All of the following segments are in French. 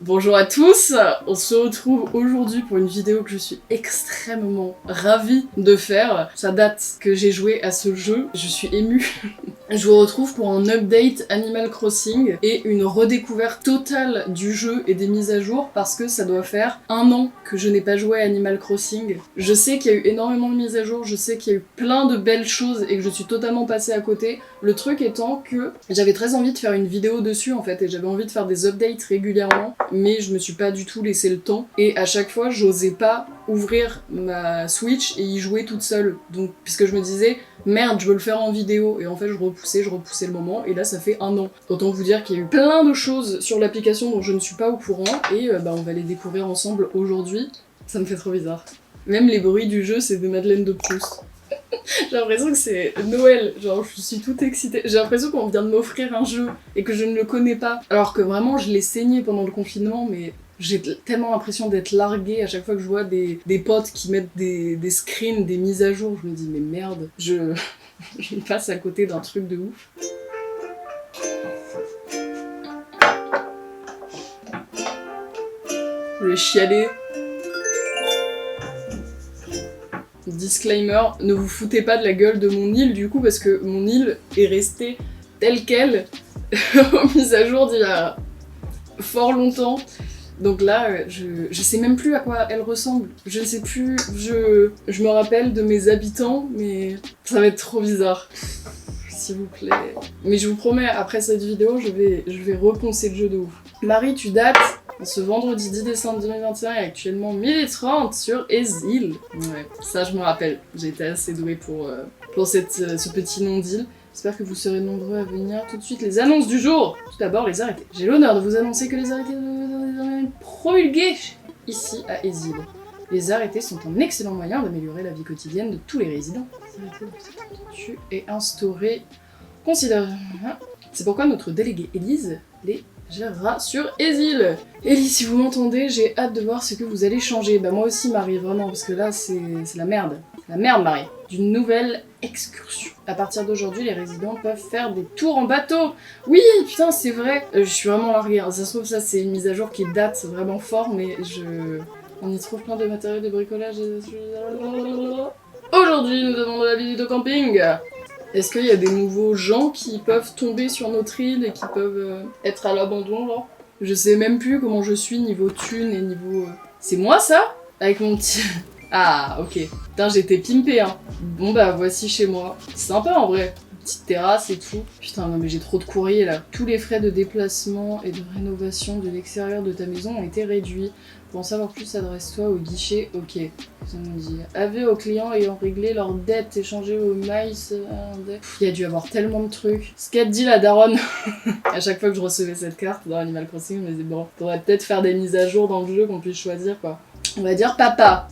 Bonjour à tous, on se retrouve aujourd'hui pour une vidéo que je suis extrêmement ravie de faire. Ça date que j'ai joué à ce jeu, je suis émue. Je vous retrouve pour un update Animal Crossing et une redécouverte totale du jeu et des mises à jour parce que ça doit faire 1 an que je n'ai pas joué à Animal Crossing. Je sais qu'il y a eu énormément de mises à jour, je sais qu'il y a eu plein de belles choses et que je suis totalement passée à côté. Le truc étant que j'avais très envie de faire une vidéo dessus en fait et j'avais envie de faire des updates régulièrement, mais je me suis pas du tout laissé le temps et à chaque fois j'osais pas ouvrir ma Switch et y jouer toute seule. Donc puisque je me disais merde, je veux le faire en vidéo, et en fait je repoussais le moment, et là ça fait 1 an. Autant vous dire qu'il y a eu plein de choses sur l'application dont je ne suis pas au courant, et on va les découvrir ensemble aujourd'hui. Ça me fait trop bizarre. Même les bruits du jeu, c'est des Madeleines de Proust. J'ai l'impression que c'est Noël, genre je suis toute excitée. J'ai l'impression qu'on vient de m'offrir un jeu, et que je ne le connais pas. Alors que vraiment je l'ai saigné pendant le confinement, mais j'ai tellement l'impression d'être larguée à chaque fois que je vois des potes qui mettent des screens, des mises à jour. Je me dis mais merde, je passe à côté d'un truc de ouf. Je vais chialer. Disclaimer, ne vous foutez pas de la gueule de mon île du coup parce que mon île est restée telle qu'elle aux mises à jour d'il y a fort longtemps. Donc là, je sais même plus à quoi elle ressemble. Je sais plus, je me rappelle de mes habitants, mais ça va être trop bizarre. S'il vous plaît. Mais je vous promets, après cette vidéo, je vais reponcer le jeu de ouf. Marie, tu dates ce vendredi 10 décembre 2021 et actuellement 1030 sur Esil. Ouais, ça je me rappelle. J'ai été assez douée pour ce petit nom d'île. J'espère que vous serez nombreux à venir. Tout de suite, les annonces du jour. Tout d'abord, les arrêtés. J'ai l'honneur de vous annoncer que les arrêtés sont promulgués ici à Esil. Les arrêtés sont un excellent moyen d'améliorer la vie quotidienne de tous les résidents. Les arrêtés doivent être entendus et instaurés considérablement. C'est pourquoi notre déléguée Élise les gérera sur Esil. Élise, si vous m'entendez, j'ai hâte de voir ce que vous allez changer. Bah moi aussi, Marie, vraiment, parce que là, c'est la merde. La merde, Marie. D'une nouvelle excursion. À partir d'aujourd'hui, les résidents peuvent faire des tours en bateau. Oui, putain, c'est vrai. Je suis vraiment larguée. Ça se trouve, ça, c'est une mise à jour qui date vraiment fort, mais on y trouve plein de matériaux de bricolage. Aujourd'hui, nous avons de la visite au camping. Est-ce qu'il y a des nouveaux gens qui peuvent tomber sur notre île et qui peuvent être à l'abandon, genre? Je sais même plus comment je suis niveau thune et niveau... C'est moi, ça? Avec mon petit... Ah, ok. Putain, j'étais pimpée, hein. Bon bah, voici chez moi. C'est sympa, en vrai. Petite terrasse et tout. Putain, non mais j'ai trop de courrier, là. Tous les frais de déplacement et de rénovation de l'extérieur de ta maison ont été réduits. Pour en savoir plus, adresse-toi au guichet. Ok. Ça me dit. Avis aux clients ayant réglé leurs dettes, échangé au maïs. Il y a dû avoir tellement de trucs. Ce qu'a dit la daronne. À chaque fois que je recevais cette carte dans Animal Crossing, je me disais bon, faudrait peut-être faire des mises à jour dans le jeu qu'on puisse choisir, quoi. On va dire papa.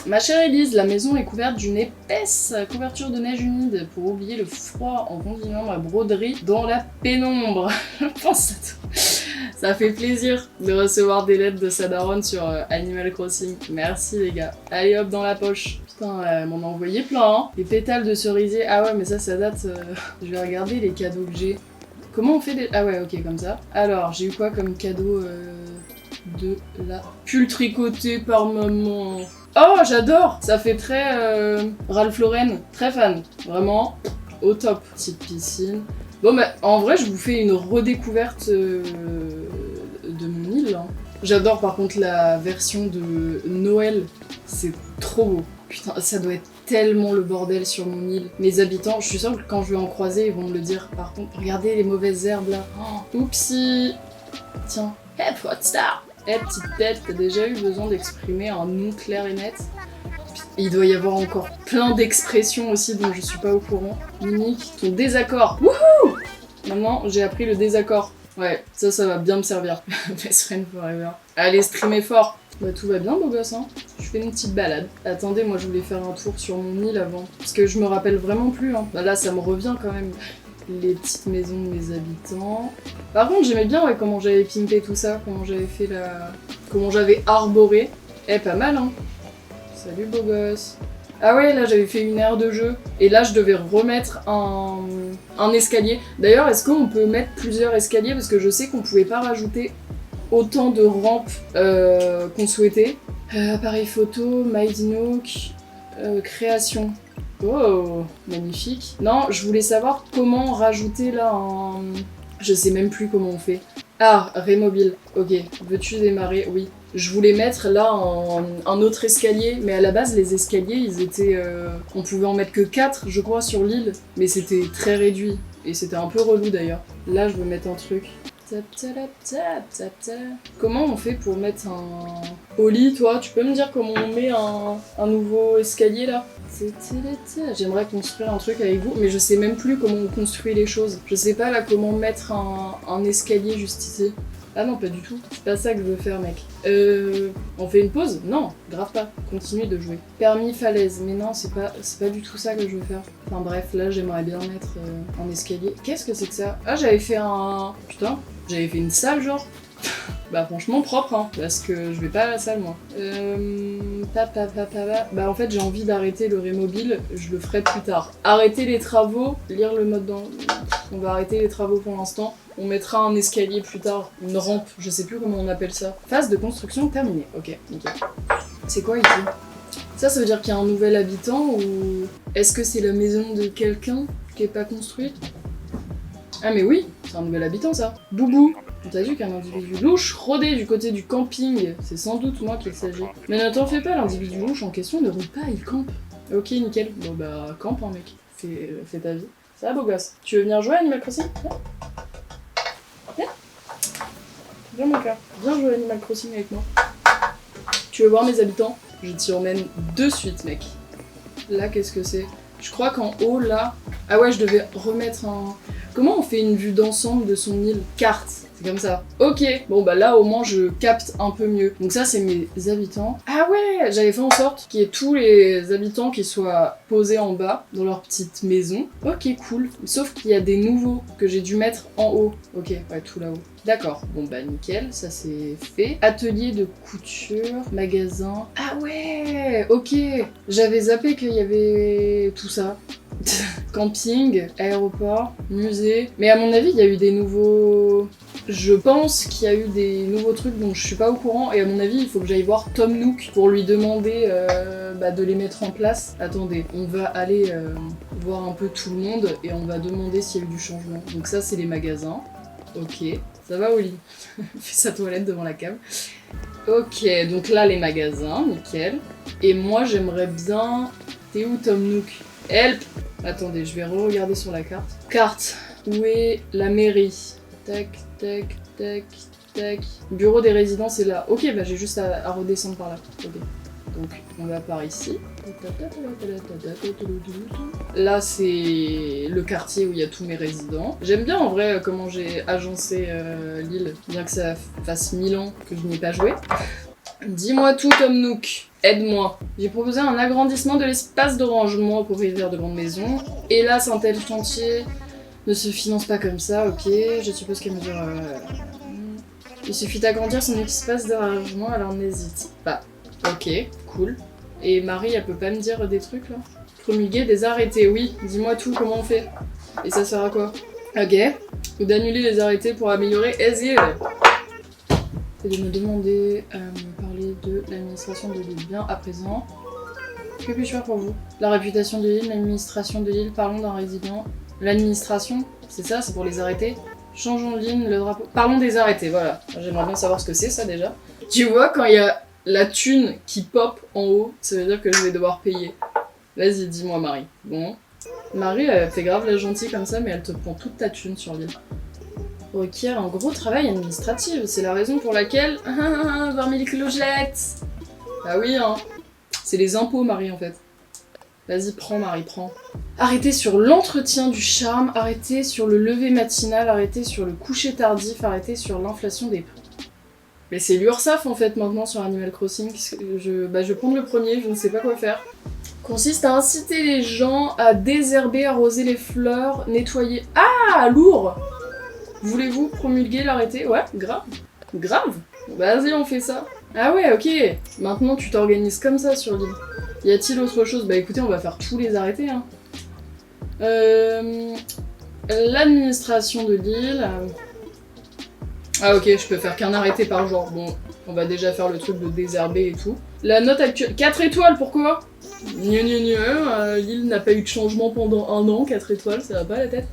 Ma chère Élise, la maison est couverte d'une épaisse couverture de neige humide pour oublier le froid en continuant ma broderie dans la pénombre. Je pense à tout. Ça fait plaisir de recevoir des lettres de sa daronne sur Animal Crossing. Merci les gars. Allez hop dans la poche. Putain, elle m'en a envoyé plein, hein. Les pétales de cerisier. Ah ouais, mais ça date... Je vais regarder les cadeaux que j'ai. Comment on fait des... Ah ouais, ok, comme ça. Alors, j'ai eu quoi comme cadeau de la pull tricoté par maman. Oh, j'adore. Ça fait très Ralph Lauren. Très fan. Vraiment, au top. Petite piscine. Bon, bah, en vrai, je vous fais une redécouverte de mon île. Hein. J'adore, par contre, la version de Noël. C'est trop beau. Putain, ça doit être tellement le bordel sur mon île. Mes habitants, je suis sûre que quand je vais en croiser, ils vont me le dire. Par contre, regardez les mauvaises herbes, là. Oh, oupsie. Tiens. Hey, Potstar. Hey, petite tête, t'as déjà eu besoin d'exprimer un nom clair et net? Il doit y avoir encore plein d'expressions aussi dont je suis pas au courant. Mimique, ton désaccord. Wouhou! Maintenant, j'ai appris le désaccord. Ouais, ça va bien me servir. Best friend forever. Allez, streamer fort. Bah tout va bien, beau gosse, hein. Je fais une petite balade. Attendez, moi je voulais faire un tour sur mon île avant. Parce que je me rappelle vraiment plus, hein. Bah là, ça me revient quand même. Les petites maisons de mes habitants. Par contre, j'aimais bien ouais, comment j'avais pimpé tout ça, comment j'avais fait comment j'avais arboré. Eh, pas mal, hein. Salut, beau gosse. Ah ouais, là, j'avais fait une aire de jeu. Et là, je devais remettre un escalier. D'ailleurs, est-ce qu'on peut mettre plusieurs escaliers? Parce que je sais qu'on pouvait pas rajouter autant de rampes qu'on souhaitait. Appareil photo, MyDinook, création. Oh, magnifique. Non, je voulais savoir comment rajouter là un... Je sais même plus comment on fait. Ah, Rémobile. Ok, veux-tu démarrer? Oui. Je voulais mettre là un autre escalier, mais à la base, les escaliers, ils étaient... on pouvait en mettre que 4, je crois, sur l'île, mais c'était très réduit. Et c'était un peu relou d'ailleurs. Là, je veux mettre un truc. Comment on fait pour mettre un... Oli, toi, tu peux me dire comment on met un nouveau escalier là? J'aimerais construire un truc avec vous, mais je sais même plus comment on construit les choses. Je sais pas là comment mettre un escalier juste ici. Ah non, pas du tout. C'est pas ça que je veux faire, mec. On fait une pause? Non, grave pas. Continue de jouer. Permis falaise. Mais non, c'est pas du tout ça que je veux faire. Enfin bref, là, j'aimerais bien mettre un escalier. Qu'est-ce que c'est que ça? Ah, j'avais fait un... Putain, j'avais fait une salle, genre. Bah franchement propre, hein, parce que je vais pas à la salle, moi. Bah en fait, j'ai envie d'arrêter le Rémobile, je le ferai plus tard. Arrêter les travaux, lire le mode dans... On va arrêter les travaux pour l'instant. On mettra un escalier plus tard, une rampe, je sais plus comment on appelle ça. Phase de construction terminée, ok, nickel. C'est quoi ici? Ça veut dire qu'il y a un nouvel habitant ou... Est-ce que c'est la maison de quelqu'un qui est pas construite? Ah mais oui, c'est un nouvel habitant ça. Boubou. On t'a dit qu'un individu louche rôdait du côté du camping. C'est sans doute moi qu'il s'agit. Mais ne t'en fais pas, l'individu louche en question ne roule pas, il campe. Ok, nickel. Bon bah, campe hein mec. Fais ta vie. Ça va beau gosse. Tu veux venir jouer à Animal Crossing? Viens. Viens mon cœur. Viens jouer à Animal Crossing avec moi. Tu veux voir mes habitants? Je t'y emmène de suite mec. Là, qu'est-ce que c'est? Je crois qu'en haut, là... Ah ouais, je devais remettre un... Comment on fait une vue d'ensemble de son île? Carte. C'est comme ça. Ok, bon bah là au moins je capte un peu mieux. Donc ça c'est mes habitants. Ah ouais, j'avais fait en sorte qu'il y ait tous les habitants qui soient posés en bas dans leur petite maison. Ok, cool. Sauf qu'il y a des nouveaux que j'ai dû mettre en haut. Ok, ouais, tout là-haut. D'accord, bon bah nickel, ça c'est fait. Atelier de couture, magasin. Ah ouais, ok. J'avais zappé qu'il y avait tout ça. Camping, aéroport, musée. Mais à mon avis, il y a eu des nouveaux... Je pense qu'il y a eu des nouveaux trucs dont je suis pas au courant. Et à mon avis, il faut que j'aille voir Tom Nook pour lui demander de les mettre en place. Attendez, on va aller voir un peu tout le monde et on va demander s'il y a eu du changement. Donc ça, c'est les magasins. Ok, ça va Oli? Fais sa toilette devant la cave. Ok, donc là, les magasins, nickel. Et moi, j'aimerais bien... T'es où Tom Nook? Help! Attendez, je vais re-regarder sur la carte. Carte. Où est la mairie? Tac, tac, tac, tac. Bureau des résidents, c'est là. Ok, bah j'ai juste à redescendre par là. Ok. Donc, on va par ici. Là, c'est le quartier où il y a tous mes résidents. J'aime bien, en vrai, comment j'ai agencé l'île. Bien que ça fasse 1000 ans que je n'y ai pas joué. Dis-moi tout, Tom Nook. Aide-moi. J'ai proposé un agrandissement de l'espace de rangement au propriétaire de grande maison. Hélas, un tel chantier ne se finance pas comme ça, ok. Je suppose qu'elle me dira... Il suffit d'agrandir son espace de rangement, alors n'hésite pas. Ok, cool. Et Marie, elle peut pas me dire des trucs, là? Promulguer des arrêtés, oui. Dis-moi tout, comment on fait? Et ça sert à quoi? Ok. Ou d'annuler les arrêtés pour améliorer Asile. Et de me demander à me parler de l'administration de l'île. Bien, à présent. Que puis-je faire pour vous? La réputation de l'île, l'administration de l'île, parlons d'un résident. L'administration, c'est ça, c'est pour les arrêtés. Changeons de ligne, le drapeau. Parlons des arrêtés, voilà. J'aimerais bien savoir ce que c'est, ça, déjà. Tu vois, quand il y a la thune qui pop en haut, ça veut dire que je vais devoir payer. Vas-y, dis-moi, Marie. Bon. Marie, elle fait grave la gentille comme ça, mais elle te prend toute ta thune sur l'île. Requiert un gros travail administratif. C'est la raison pour laquelle... 20 000 clochettes. Bah oui, hein. C'est les impôts, Marie, en fait. Vas-y, prends, Marie, prends. Arrêtez sur l'entretien du charme, arrêtez sur le lever matinal, arrêtez sur le coucher tardif, arrêtez sur l'inflation des prix. Mais c'est l'URSSAF, en fait, maintenant, sur Animal Crossing. Je vais prendre le premier, je ne sais pas quoi faire. Consiste à inciter les gens à désherber, arroser les fleurs, nettoyer... Ah, lourd! Voulez-vous promulguer l'arrêté? Ouais, grave. Grave? Vas-y, on fait ça. Ah ouais, ok. Maintenant, tu t'organises comme ça sur l'île. Y a-t-il autre chose? Bah écoutez, on va faire tous les arrêtés, hein. L'administration de l'île... Ah ok, je peux faire qu'un arrêté par jour. Bon, on va déjà faire le truc de désherber et tout. La note actuelle... 4 étoiles, pourquoi? L'île n'a pas eu de changement pendant 1 an, 4 étoiles, ça va pas la tête?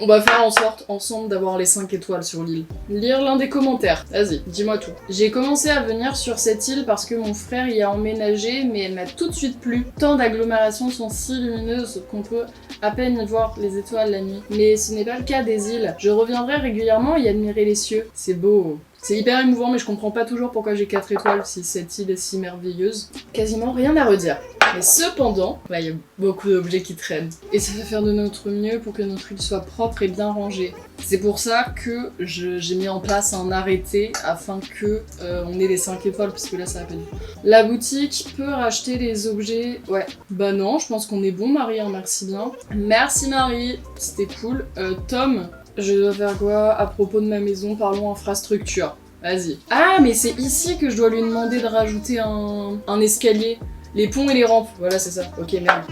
On va faire en sorte, ensemble, d'avoir les 5 étoiles sur l'île. Lire l'un des commentaires. Vas-y, dis-moi tout. J'ai commencé à venir sur cette île parce que mon frère y a emménagé, mais elle m'a tout de suite plu. Tant d'agglomérations sont si lumineuses qu'on peut à peine y voir les étoiles la nuit. Mais ce n'est pas le cas des îles. Je reviendrai régulièrement y admirer les cieux. C'est beau. C'est hyper émouvant, mais je comprends pas toujours pourquoi j'ai 4 étoiles si cette île est si merveilleuse. Quasiment rien à redire. Mais cependant, il y a beaucoup d'objets qui traînent. Et ça va faire de notre mieux pour que notre île soit propre et bien rangée. C'est pour ça que j'ai mis en place un arrêté afin que on ait les 5 étoiles, parce que là ça va pas du tout. La boutique peut racheter les objets... Ouais. Bah non, je pense qu'on est bon Marie, hein, merci bien. Merci Marie, c'était cool. Tom, je dois faire quoi à propos de ma maison? Parlons infrastructure. Vas-y. Ah, mais c'est ici que je dois lui demander de rajouter un escalier. Les ponts et les rampes, voilà c'est ça. Ok, merde.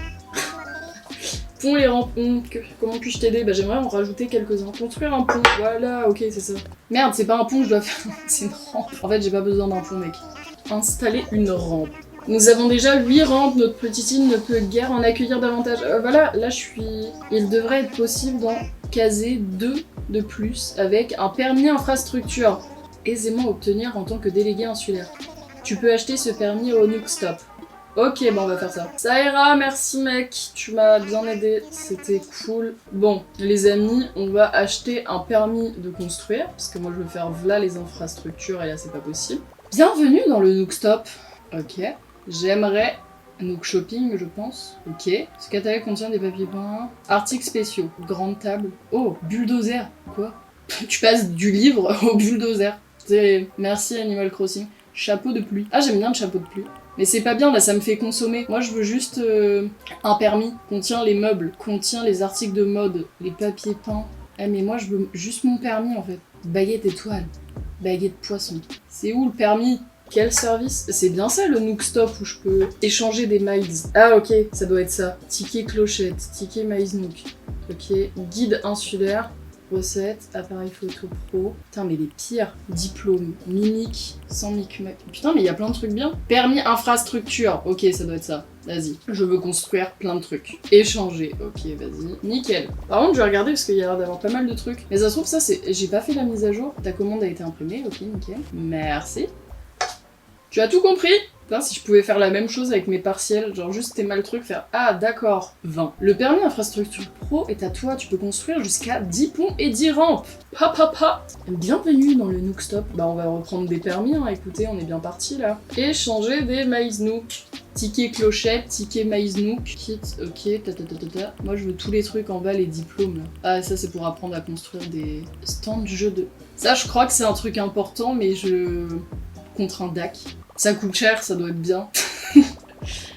Ponts et les rampes, comment puis-je t'aider? Bah j'aimerais en rajouter quelques-uns. Construire un pont, voilà, ok c'est ça. Merde, c'est pas un pont que je dois faire, c'est une rampe. En fait j'ai pas besoin d'un pont mec. Installer une rampe. Nous avons déjà 8 rampes, notre petite île ne peut guère en accueillir davantage. Voilà, là je suis... Il devrait être possible d'en caser 2 de plus avec un permis infrastructure. Aisément obtenir en tant que délégué insulaire. Tu peux acheter ce permis au Nook Stop. Ok, bon on va faire ça. Ça ira, merci mec, tu m'as bien aidé, c'était cool. Bon, les amis, on va acheter un permis de construire, parce que moi je veux faire v'là les infrastructures et là c'est pas possible. Bienvenue dans le Nook Stop. Ok, j'aimerais... Nook Shopping, je pense. Ok. Ce catalogue contient des papiers peints. Articles spéciaux. Grande table. Oh, bulldozer. Quoi? Tu passes du livre au bulldozer. Merci Animal Crossing. Chapeau de pluie. Ah, j'aime bien le chapeau de pluie. Mais c'est pas bien, là, ça me fait consommer. Moi, je veux juste un permis. Contient les meubles, contient les articles de mode, les papiers peints. Eh, mais moi, je veux juste mon permis, en fait. Baguette étoile. Baguette poisson. C'est où, le permis? Quel service? C'est bien ça, le Nook Stop, où je peux échanger des miles. Ah, ok, ça doit être ça. Ticket clochette, ticket miles Nook. Ok, guide insulaire. Recette, appareil photo pro. Putain, mais les pires. Diplôme, mimique, sans micmac. Putain, mais il y a plein de trucs bien. Permis infrastructure. Ok, ça doit être ça. Vas-y. Je veux construire plein de trucs. Échanger. Ok, vas-y. Nickel. Par contre, je vais regarder parce qu'il y a l'air d'avoir pas mal de trucs. Mais ça se trouve, ça, c'est... J'ai pas fait la mise à jour. Ta commande a été imprimée. Ok, nickel. Merci. Tu as tout compris? Putain, si je pouvais faire la même chose avec mes partiels, genre juste t'aimes le truc, faire ah d'accord, 20. Le permis infrastructure pro est à toi, tu peux construire jusqu'à 10 ponts et 10 rampes. Pa pa pa. Bienvenue dans le Nook Stop. Bah on va reprendre des permis, hein, écoutez, on est bien parti là. Échanger des maïs Nook. Ticket clochette, ticket maïs Nook, kit, ok, ta. Moi je veux tous les trucs en bas, les diplômes là. Ah ça c'est pour apprendre à construire des stands de jeux de... Ça je crois que c'est un truc important, mais contre un DAC. Ça coûte cher, ça doit être bien.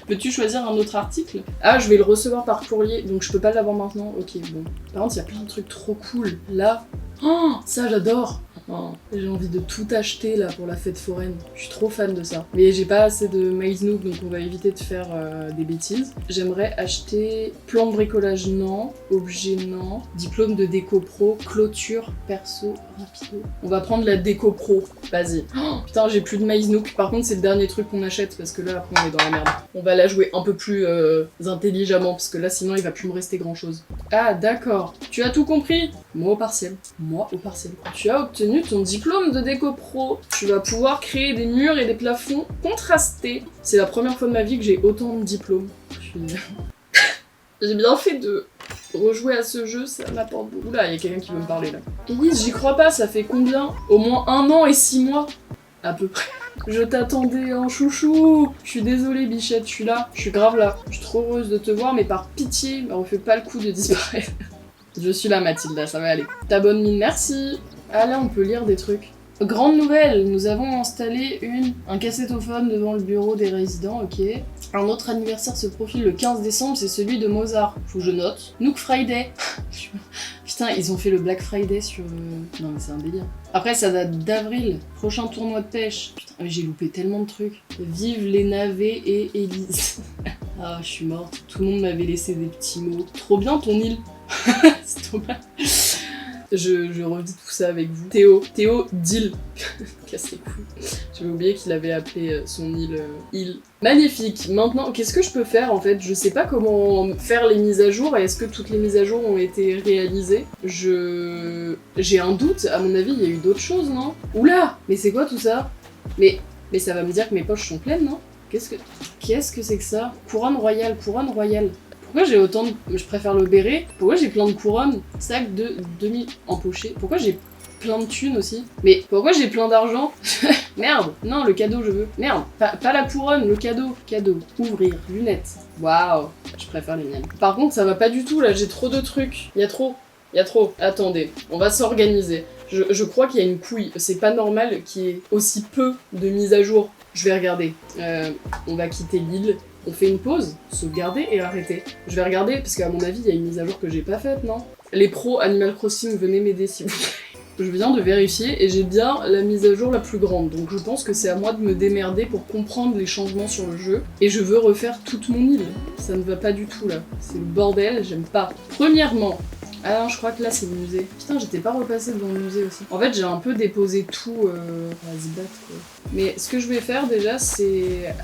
Peux-tu choisir un autre article? Ah, je vais le recevoir par courrier, donc je peux pas l'avoir maintenant. Ok, bon. Par contre, il y a plein de trucs trop cool. Là, oh, ça j'adore. Oh, j'ai envie de tout acheter là pour la fête foraine. Je suis trop fan de ça. Mais j'ai pas assez de maïs Nook, donc on va éviter de faire des bêtises. J'aimerais acheter plan de bricolage, non. Objet, non. Diplôme de déco pro. Clôture, perso, rapido. On va prendre la déco pro. Vas-y. Oh, putain, j'ai plus de maïs Nook. Par contre, c'est le dernier truc qu'on achète parce que là, après, on est dans la merde. On va la jouer un peu plus intelligemment parce que là, sinon, il va plus me rester grand chose. Ah, d'accord. Tu as tout compris? Moi au partiel. Moi au partiel. Tu as obtenu ton diplôme de déco pro. Tu vas pouvoir créer des murs et des plafonds contrastés. C'est la première fois de ma vie que j'ai autant de diplômes. J'ai bien fait de rejouer à ce jeu, ça m'apporte beaucoup. Oula, il y a quelqu'un qui veut me parler là. Elise, j'y crois pas, ça fait combien? Au moins 1 an et 6 mois. À peu près. Je t'attendais en chouchou. Je suis désolée bichette, je suis là. Je suis grave là. Je suis trop heureuse de te voir, mais par pitié, on fait pas le coup de disparaître. Je suis là Mathilda, ça va aller. Ta bonne mine, merci. Ah là, on peut lire des trucs. Grande nouvelle, nous avons installé un cassettophone devant le bureau des résidents, ok. Un autre anniversaire se profile le 15 décembre, c'est celui de Mozart. Faut que je note. Nook Friday. Putain, ils ont fait le Black Friday sur... Non mais c'est un délire. Après, ça date d'avril. Prochain tournoi de pêche. Putain, mais j'ai loupé tellement de trucs. Vive les navets et Élise. Ah, je suis morte. Tout le monde m'avait laissé des petits mots. Trop bien ton île. C'est trop bien. Je redis tout ça avec vous. Théo, deal. Casse les couilles. J'avais oublié qu'il avait appelé son île. Magnifique. Maintenant, qu'est-ce que je peux faire en fait? Je sais pas comment faire les mises à jour. Est-ce que toutes les mises à jour ont été réalisées? J'ai un doute. À mon avis, il y a eu d'autres choses, non? Oula! Mais c'est quoi tout ça? Mais ça va me dire que mes poches sont pleines, non? Qu'est-ce que c'est que ça? Couronne royale. Pourquoi j'ai autant de... Je préfère le béret. Pourquoi j'ai plein de couronnes? Sac de demi empoché. Pourquoi j'ai plein de thunes aussi? Mais pourquoi j'ai plein d'argent? Merde. Non, le cadeau, je veux. Merde. Pas la couronne, le cadeau. Cadeau. Ouvrir. Lunettes. Waouh. Je préfère les miennes. Par contre, ça va pas du tout, là. J'ai trop de trucs. Il y a trop. Attendez. On va s'organiser. Je crois qu'il y a une couille. C'est pas normal qu'il y ait aussi peu de mises à jour. Je vais regarder. On va quitter l'île. On fait une pause, sauvegarder et arrêter. Je vais regarder, parce qu'à mon avis, il y a une mise à jour que j'ai pas faite, non? Les pros Animal Crossing, venez m'aider s'il vous plaît. Je viens de vérifier et j'ai bien la mise à jour la plus grande, donc je pense que c'est à moi de me démerder pour comprendre les changements sur le jeu. Et je veux refaire toute mon île. Ça ne va pas du tout là. C'est le bordel, j'aime pas. Premièrement, ah non, je crois que là c'est le musée. Putain, j'étais pas repassée devant le musée aussi. En fait, j'ai un peu déposé tout à se battre quoi. Mais ce que je vais faire déjà, c'est...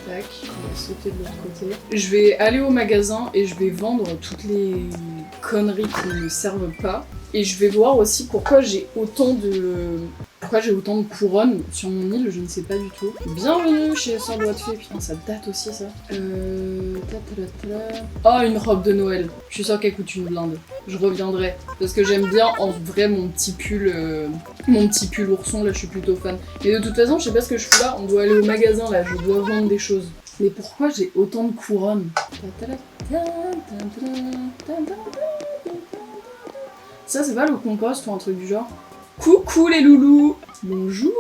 Tac, on va sauter de l'autre côté. Je vais aller au magasin et je vais vendre toutes les conneries qui ne me servent pas. Et je vais voir aussi pourquoi j'ai autant de couronnes sur mon île, je ne sais pas du tout. Bienvenue chez Sans Doigt de Fée, putain ça date aussi ça. Oh, une robe de Noël. Je suis sûre qu'elle coûte une blinde. Je reviendrai. Parce que j'aime bien en vrai mon petit pull ourson, là je suis plutôt fan. Mais de toute façon, je sais pas ce que je fous là, on doit aller au magasin là, je dois vendre des choses. Mais pourquoi j'ai autant de couronnes? Ça c'est pas le compost ou un truc du genre? Coucou les loulous! Bonjour,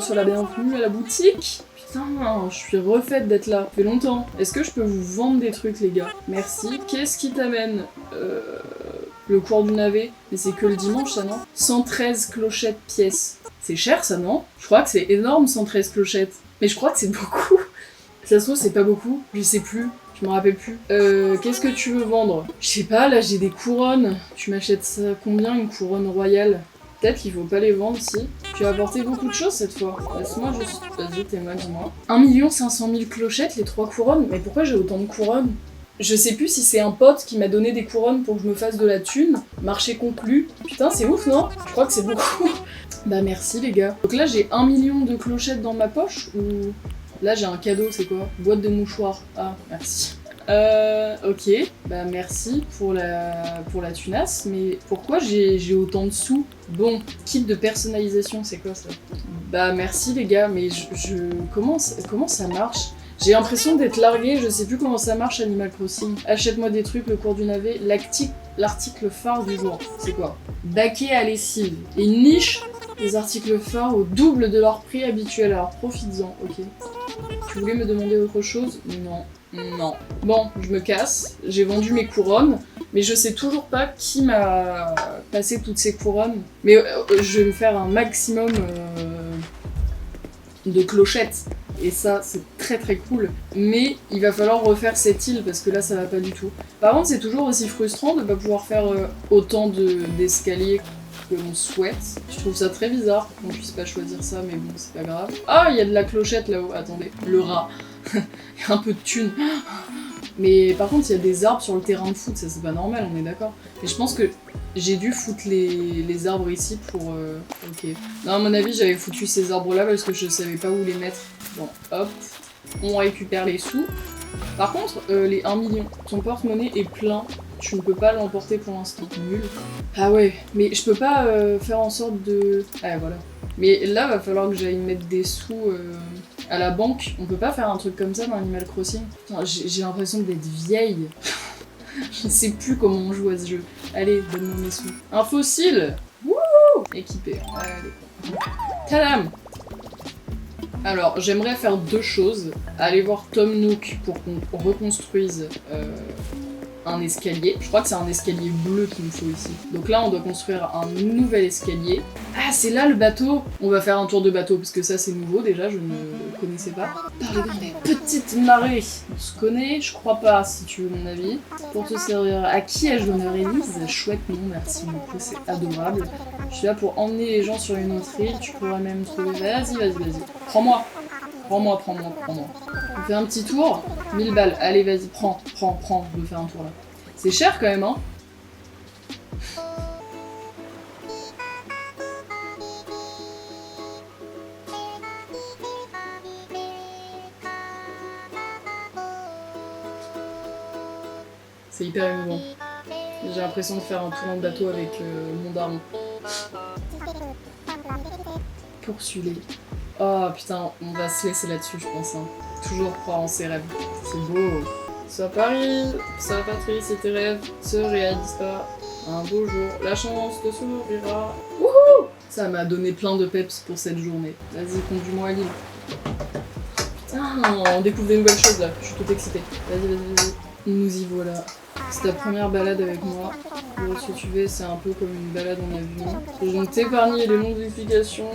sur la bienvenue à la boutique. Putain, je suis refaite d'être là. Ça fait longtemps. Est-ce que je peux vous vendre des trucs les gars? Merci. Qu'est-ce qui t'amène? Le cours du navet. Mais c'est que le dimanche ça non? 113 clochettes pièces. C'est cher ça non? Je crois que c'est énorme 113 clochettes. Mais je crois que c'est beaucoup. Ça se trouve c'est pas beaucoup. Je sais plus. Je me rappelle plus. Qu'est-ce que tu veux vendre? Je sais pas, là j'ai des couronnes. Tu m'achètes ça combien une couronne royale? Peut-être qu'il faut pas les vendre si. Tu as apporté beaucoup de choses cette fois. Laisse-moi juste... Vas-y, t'es-moi, dis-moi. 1 500 000 clochettes, les 3 couronnes? Mais pourquoi j'ai autant de couronnes? Je sais plus si c'est un pote qui m'a donné des couronnes pour que je me fasse de la thune. Marché conclu. Putain, c'est ouf, non? Je crois que c'est beaucoup. Bah merci les gars. Donc là j'ai 1 million de clochettes dans ma poche ou... Là j'ai un cadeau, c'est quoi? Boîte de mouchoirs. Ah, merci. Ok, bah merci pour la tunasse, mais pourquoi j'ai autant de sous? Bon, kit de personnalisation, c'est quoi ça? Bah merci les gars, mais comment ça marche? J'ai l'impression d'être larguée, je sais plus comment ça marche Animal Crossing. Achète-moi des trucs, le cours du navet, l'article phare du jour, c'est quoi? Baquet à lessive, et niche les articles phares au double de leur prix habituel, alors profites-en, ok. Tu voulais me demander autre chose? Non. Non. Bon, je me casse, j'ai vendu mes couronnes, mais je sais toujours pas qui m'a passé toutes ces couronnes. Mais je vais me faire un maximum de clochettes. Et ça, c'est très très cool. Mais il va falloir refaire cette île parce que là, ça va pas du tout. Par contre, c'est toujours aussi frustrant de pas pouvoir faire autant d'escaliers que l'on souhaite. Je trouve ça très bizarre qu'on puisse pas choisir ça, mais bon, c'est pas grave. Ah, il y a de la clochette là-haut. Attendez, le rat. Il y a un peu de thunes. Mais par contre, il y a des arbres sur le terrain de foot, ça c'est pas normal, on est d'accord. Et je pense que j'ai dû foutre les arbres ici pour... Ok. Non, à mon avis, j'avais foutu ces arbres-là parce que je savais pas où les mettre. Bon, hop. On récupère les sous. Par contre, les 1 million. Ton porte-monnaie est plein. Tu ne peux pas l'emporter pour l'instant. Nul. Ah ouais, mais je peux pas faire en sorte de... Ah voilà. Mais là, va falloir que j'aille mettre des sous à la banque. On peut pas faire un truc comme ça dans Animal Crossing. J'ai l'impression d'être vieille. Je ne sais plus comment on joue à ce jeu. Allez, donne-moi mes sous. Un fossile. Wouh. Équipé. Allez. Tadam. Alors, j'aimerais faire 2 choses. Aller voir Tom Nook pour qu'on reconstruise un escalier. Je crois que c'est un escalier bleu qu'il nous faut ici. Donc là, on doit construire un nouvel escalier. Ah, c'est là le bateau. On va faire un tour de bateau, parce que ça, c'est nouveau déjà, je ne connaissais pas. Parlez bien des petites marées. On se connaît, je crois pas, si tu veux mon avis. Pour te servir. À qui ai-je l'honneur, Élise? Chouette nom, merci beaucoup, c'est adorable. Je suis là pour emmener les gens sur une autre île, tu pourras même trouver... Vas-y. Prends-moi. Prends-moi. On fait un petit tour, 1000 balles. Allez, vas-y, prends. Je veux faire un tour là. C'est cher quand même, hein. C'est hyper émouvant. J'ai l'impression de faire un tour en bateau avec mon daron. Poursuivez. Oh putain, on va se laisser là-dessus, je pense. Hein. Toujours croire en ses rêves. C'est beau. Sois Paris, sois Patrice et tes rêves se réalisent pas. Un beau jour, la chance te sourira. Wouhou! Ça m'a donné plein de peps pour cette journée. Vas-y, conduis-moi à l'île. Putain, on découvre des nouvelles choses là. Je suis toute excitée. Vas-y. Nous y voilà. C'est ta première balade avec moi. Pour ce que tu veux, c'est un peu comme une balade en avion. Et donc t'épargner les modifications.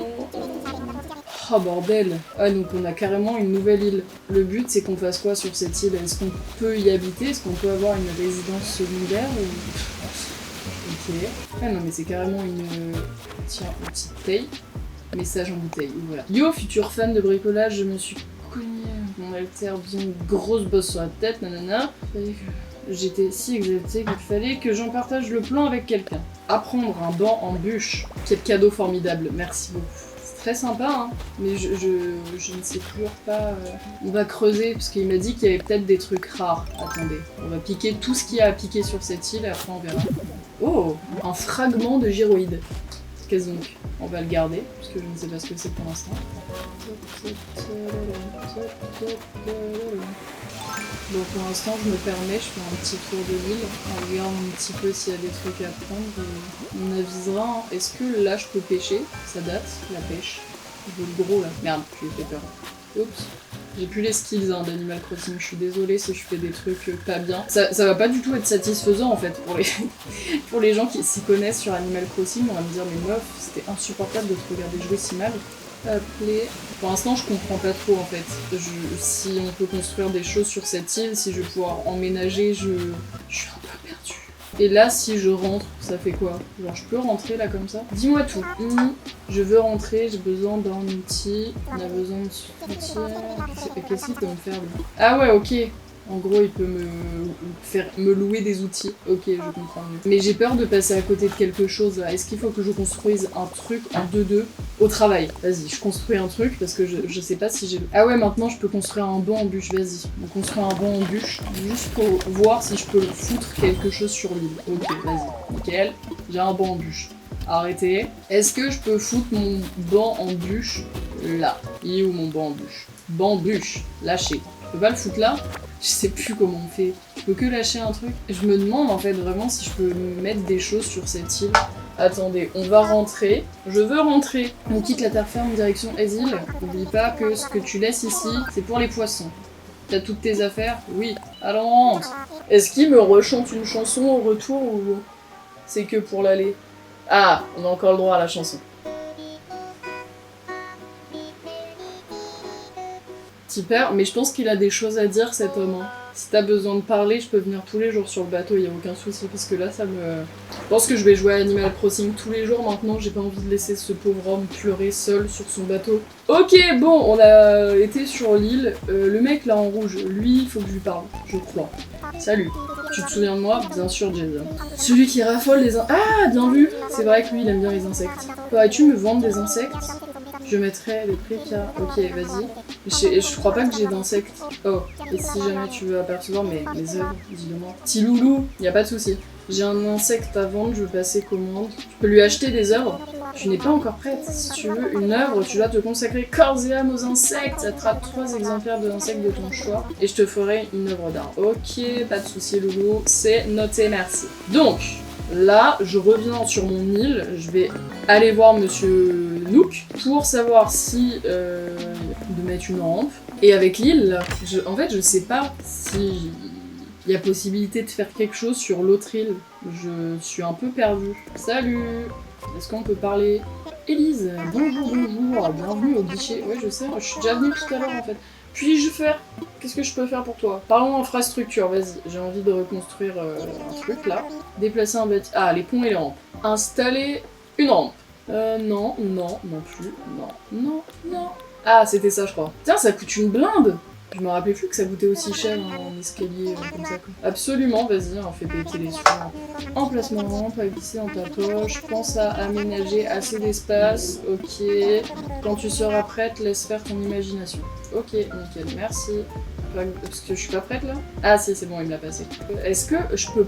Oh bordel! Ah donc on a carrément une nouvelle île. Le but c'est qu'on fasse quoi sur cette île? Est-ce qu'on peut y habiter? Est-ce qu'on peut avoir une résidence secondaire ou... Ok. Ah non mais c'est carrément une... Tiens, une petite taille. Message en bouteille, voilà. Yo futur fan de bricolage, je me suis cogné mon alter bien une grosse bosse sur la tête, nanana. J'étais si exaltée qu'il fallait que j'en partage le plan avec quelqu'un. Apprendre un banc en bûche. Quel cadeau formidable, merci beaucoup. Très sympa, hein, mais je ne sais toujours pas... On va creuser, parce qu'il m'a dit qu'il y avait peut-être des trucs rares. Attendez, on va piquer tout ce qu'il y a à piquer sur cette île, et après on verra. Oh, un fragment de gyroïde. Qu'est-ce donc? On va le garder, parce que je ne sais pas ce que c'est pour l'instant. Bon, pour l'instant, je me permets, je fais un petit tour de l'île, on regarde un petit peu s'il y a des trucs à prendre, et on avisera. Hein. Est-ce que là, je peux pêcher? Ça date, la pêche. Je veux le gros, là. Merde, je lui ai fait peur. Oups. J'ai plus les skills hein, d'Animal Crossing, je suis désolée si je fais des trucs pas bien. Ça va pas du tout être satisfaisant, en fait, pour les gens qui s'y connaissent sur Animal Crossing. On va me dire, mais meuf, c'était insupportable de te regarder jouer si mal. Appeler. Pour l'instant, je comprends pas trop en fait. Si on peut construire des choses sur cette île, si je vais pouvoir emménager, je suis un peu perdue. Et là, si je rentre, ça fait quoi? Genre, je peux rentrer là comme ça? Dis-moi tout. Je veux rentrer, j'ai besoin d'un outil. On a besoin de... Qu'est-ce qu'il peut me faire lui? Ah ouais, ok. En gros, il peut me louer des outils. Ok, je comprends mieux. Mais j'ai peur de passer à côté de quelque chose là. Est-ce qu'il faut que je construise un truc en 2-2 au travail? Vas-y, je construis un truc parce que je sais pas si j'ai... Ah ouais, maintenant je peux construire un banc en bûche, vas-y. On construit un banc en bûche juste pour voir si je peux foutre quelque chose sur l'île. Ok, vas-y. Nickel. J'ai un banc en bûche. Arrêtez. Est-ce que je peux foutre mon banc en bûche là? Il est où mon banc en bûche? Banc en bûche. Lâché. Je peux pas le foutre là? Je sais plus comment on fait. Je peux que lâcher un truc. Je me demande en fait vraiment si je peux mettre des choses sur cette île. Attendez, on va rentrer. Je veux rentrer. On quitte la terre ferme direction Exil. N'oublie pas que ce que tu laisses ici, c'est pour les poissons. T'as toutes tes affaires? Oui. Alors on rentre. Est-ce qu'il me rechante une chanson au retour ou c'est que pour l'aller? Ah, on a encore le droit à la chanson. Super, mais je pense qu'il a des choses à dire cet homme. Hein. Si t'as besoin de parler, je peux venir tous les jours sur le bateau, y a aucun souci, parce que là ça me... Je pense que je vais jouer à Animal Crossing tous les jours maintenant, j'ai pas envie de laisser ce pauvre homme pleurer seul sur son bateau. Ok, bon, on a été sur l'île, le mec là en rouge, lui, il faut que je lui parle, je crois. Salut, tu te souviens de moi? Bien sûr, Jason. Celui qui raffole les Ah, bien vu. C'est vrai que lui, il aime bien les insectes. Pourrais-tu me vendre des insectes? Je mettrai les prix qu'il y a. Ok, vas-y. Je crois pas que j'ai d'insectes. Oh, et si jamais tu veux apercevoir mes œuvres, dis-le-moi. Petit loulou, y a pas de souci. J'ai un insecte à vendre, je veux passer commande. Tu peux lui acheter des œuvres. Tu n'es pas encore prête. Si tu veux une œuvre, tu dois te consacrer corps et âme aux insectes. Attrape 3 exemplaires de insectes de ton choix et je te ferai une œuvre d'art. Ok, pas de souci, loulou. C'est noté, merci. Donc, là, je reviens sur mon île. Je vais aller voir Monsieur Nook pour savoir si de mettre une rampe. Et avec l'île, en fait, je sais pas si il y a possibilité de faire quelque chose sur l'autre île. Je suis un peu perdue. Salut! Est-ce qu'on peut parler? Élise, bonjour, bienvenue au guichet. Ouais, je sais, je suis déjà venue tout à l'heure en fait. Puis-je faire? Qu'est-ce que je peux faire pour toi? Parlons infrastructure, vas-y. J'ai envie de reconstruire un truc là. Déplacer un bâtiment. Ah, les ponts et les rampes. Installer une rampe. Non plus. Non. Ah, c'était ça, je crois. Tiens, ça coûte une blinde! Je me rappelais plus que ça coûtait aussi cher en escalier comme ça. Quoi. Absolument, vas-y, on fait péter les sous. Emplacement de rampe à glisser dans ta poche. Pense à aménager assez d'espace. Ok. Quand tu seras prête, laisse faire ton imagination. Ok, nickel, merci. Parce que je suis pas prête là? Ah si, c'est bon, il me l'a passé. Est-ce que je peux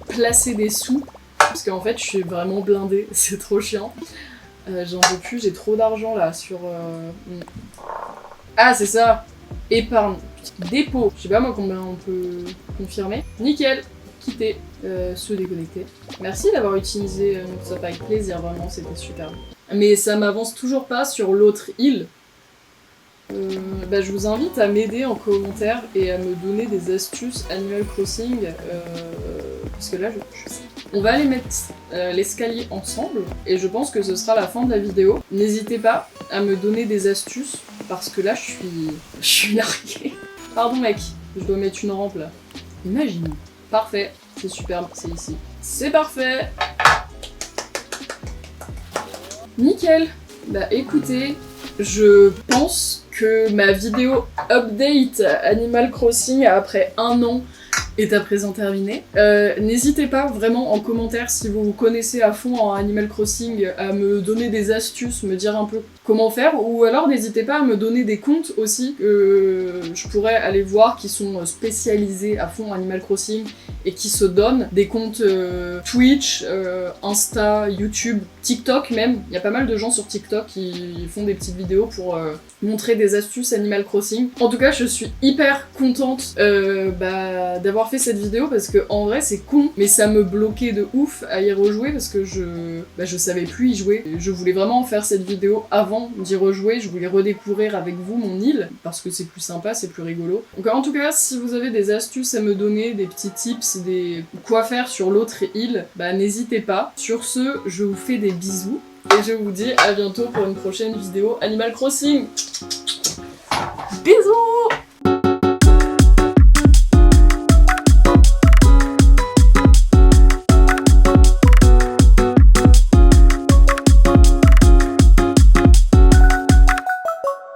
placer des sous? Parce qu'en fait, je suis vraiment blindée, c'est trop chiant. J'en veux plus, j'ai trop d'argent là sur... Ah, c'est ça! Épargne. Dépôt. Je sais pas moi combien on peut confirmer. Nickel. Quitter. Se déconnecter. Merci d'avoir utilisé notre app avec plaisir, vraiment, c'était super. Mais ça m'avance toujours pas sur l'autre île. Je vous invite à m'aider en commentaire et à me donner des astuces Animal Crossing. Parce que là, je sais. On va aller mettre l'escalier ensemble et je pense que ce sera la fin de la vidéo. N'hésitez pas à me donner des astuces parce que là, je suis larguée. Pardon mec, je dois mettre une rampe là. Imagine. Parfait, c'est superbe, c'est ici. C'est parfait. Nickel. Bah écoutez, je pense que ma vidéo update Animal Crossing après 1 an est à présent terminée. N'hésitez pas vraiment en commentaire si vous vous connaissez à fond en Animal Crossing à me donner des astuces, me dire un peu comment faire, ou alors n'hésitez pas à me donner des comptes aussi que je pourrais aller voir qui sont spécialisés à fond en Animal Crossing et qui se donnent des comptes Twitch, Insta, YouTube, TikTok même. Il y a pas mal de gens sur TikTok qui font des petites vidéos pour montrer des astuces Animal Crossing. En tout cas, je suis hyper contente d'avoir fait cette vidéo parce que en vrai c'est con, mais ça me bloquait de ouf à y rejouer parce que je savais plus y jouer. Je voulais vraiment faire cette vidéo avant d'y rejouer, je voulais redécouvrir avec vous mon île parce que c'est plus sympa, c'est plus rigolo. Donc en tout cas, si vous avez des astuces à me donner, des petits tips, des quoi faire sur l'autre île, n'hésitez pas. Sur ce, je vous fais des bisous et je vous dis à bientôt pour une prochaine vidéo Animal Crossing. Bisous!